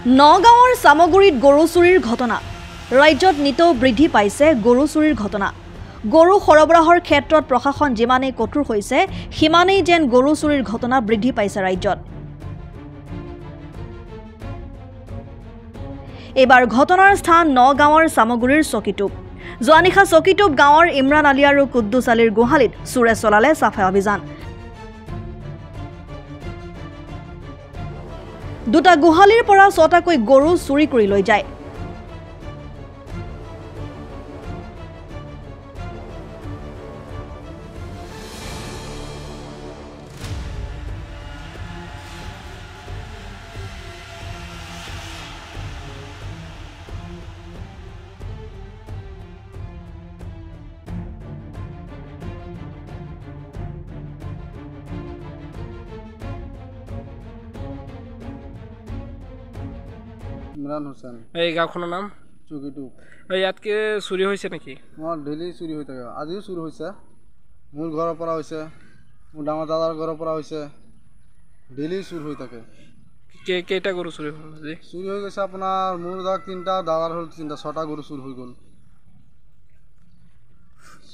নগাঁৱৰ সামগুৰিত গৰু চুৰিৰ ঘটনা ৰাজ্যত নিতৌ বৃদ্ধি পাইছে গৰু চুৰিৰ ঘটনা গৰু সৰবৰাহৰ ক্ষেত্ৰত প্ৰশাসন যিমানেই কঠোৰ হৈছে সিমানেই যেন গৰু চুৰিৰ ঘটনা বৃদ্ধি পাইছে ৰাজ্যত এবাৰ ঘটনাৰ স্থান নগাঁৱৰ সামগুৰিৰ চকিটোপ যোৱানিশা চকিটোপ গাঁৱৰ ইমৰান আলী আৰু কুদ্দুছ আলীৰ গোহালিত চুৰে চলালে চাফাই অভিযান দুটা গোহালিৰ পৰা ৬টাকৈ গৰু চুৰি কৰি লৈ যায় ইমৰান হোসেন এই গাঁওখনৰ নাম চকিটোপ ইয়াতকে চুৰি হৈছে নেকি ডেইলি চুৰি হৈ থাকে আজিও চুৰি হৈছে মোৰ ঘৰৰ পৰা হৈছে মোৰ ডাঙৰ দাদাৰ ঘৰৰ পৰা হৈছে ডেইলি চুৰি হৈ থাকে কেইটা গৰু চুৰি হ'ল আজি চুৰি হৈ গৈছে আপোনাৰ মোৰ ধৰক ৩টা দাদাৰ হ'ল ৩টা ৬টা গৰু চুৰি হৈ গ'ল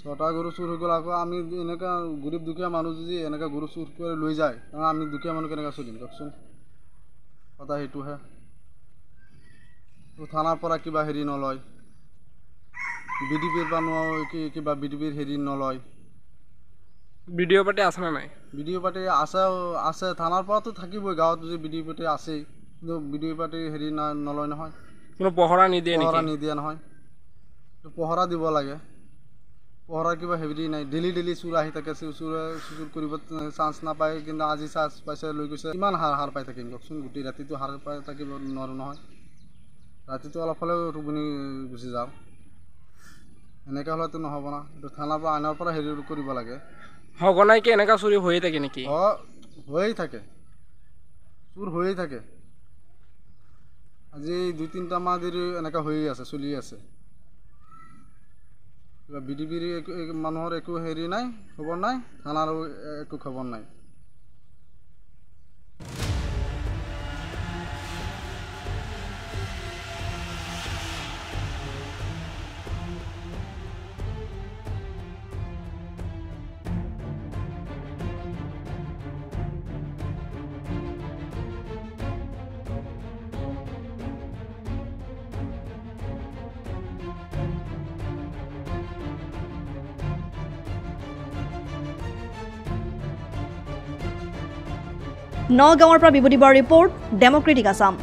৬টা গৰু চুৰি হৈ গ'ল আকৌ আমি এনেকুৱা গৰীব দুখীয়া মানুহ যদি এনেকুৱা গৰু চুৰি কৰি লৈ যায় কাৰণ আমি দুখীয়া মানুহ কেনেকৈ চলিম কওকচোন কথা সেইটোহে থানাৰ পৰা কিবা হেৰি নলয় বিডিপিৰ পৰা কিবা বিডিপিৰ হেৰি নলয় ভিডিঅ' পাতি আছে নে নাই ভিডিঅ' পাতি আছে থানাৰ পৰাতো থাকিবই গাঁৱত যদি ভিডিঅ' পাতি আছেই কিন্তু ভিডিঅ' পাতি হেৰি নলয় নহয় কোনো পহৰা নিদিয়ে নহয় পহৰা দিব লাগে পহৰাৰ কিবা হেৰি নাই ডেইলি চুৰ আহি থাকে চুৰ কৰিব চান্স নাপায় কিন্তু আজি চান্স পাইছে লৈ গৈছে ইমান হাৰ পাই থাকিম কওকচোন গোটেই ৰাতিটো হাৰ পাই থাকিব নোৱাৰোঁ নহয় ৰাতিটো অলপ হ'লেও টোপনি গুচি যাওঁ এনেকৈ হ'লেতো নহ'ব না এইটো থানাৰ পৰা আইনৰ পৰা হেৰি কৰিব লাগে সঘনাই কি এনেকুৱা চুৰি হৈয়ে থাকে নেকি হৈয়ে থাকে চুৰ হৈয়ে থাকে আজি ২-৩টা মাহ ধৰি এনেকুৱা হৈয়ে আছে চলি আছে কিবা বিডিপিৰ মানুহৰ একো হেৰি নাই খবৰ নাই থানাৰো একো খবৰ নাই নগাঁৱৰ পৰা বিভূতি বৰাৰ ৰিপৰ্ট ডেমক্ৰেটিক আছাম।